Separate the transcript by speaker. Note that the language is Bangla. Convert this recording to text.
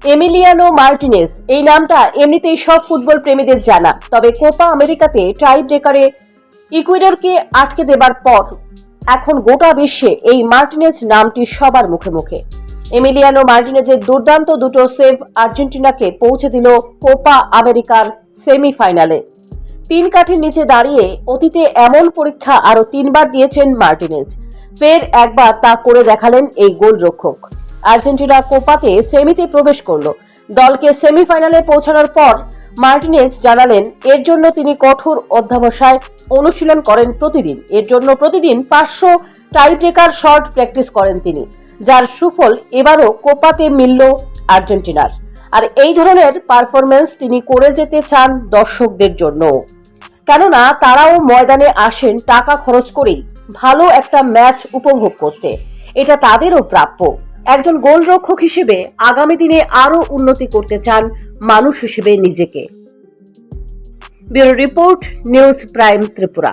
Speaker 1: এমিলিয়ানো মার্টিনেজ এই নামটা এমনিতেই সব ফুটবল প্রেমীদের জানা। তবে কোপা আমেরিকাতে টাই ব্রেকারে ইকুয়েডরকে আটকে দেবার পর এখন গোটা বিশ্বে এই মার্টিনেজ নামটি সবার মুখে মুখে। এমিলিয়ানো মার্টিনেজের দুর্দান্ত দুটো সেভ আর্জেন্টিনাকে পৌঁছে দিল কোপা আমেরিকার সেমিফাইনালে। তিন কাঠির নিচে দাঁড়িয়ে অতীতে এমন পরীক্ষা আরো 3বার দিয়েছেন মার্টিনেজ। ফের একবার তা করে দেখালেন এই গোলরক্ষক। আর্জেন্টিনা কোপাতে সেমিতে প্রবেশ করলো। দলকে সেমিফাইনালে পৌঁছানোর পর মার্টিনেজ জানালেন, এর জন্য তিনি কঠোর অধ্যবসায় অনুশীলন করেন প্রতিদিন। এর জন্য প্রতিদিন 500 টাইব্রেকার শট প্র্যাকটিস করেন তিনি, যার সুফল এবারও কোপাতে মিলল আর্জেন্টিনার। আর এই ধরনের পারফরমেন্স তিনি করে যেতে চান দর্শকদের জন্য, কেননা তারাও ময়দানে আসেন টাকা খরচ করেই ভালো একটা ম্যাচ উপভোগ করতে। এটা তাদেরও প্রাপ্য। একজন গোলরক্ষক হিসেবে আগামী দিনে আরো উন্নতি করতে চান মানুষ হিসেবে নিজেকে। Bureau report, news prime Tripura.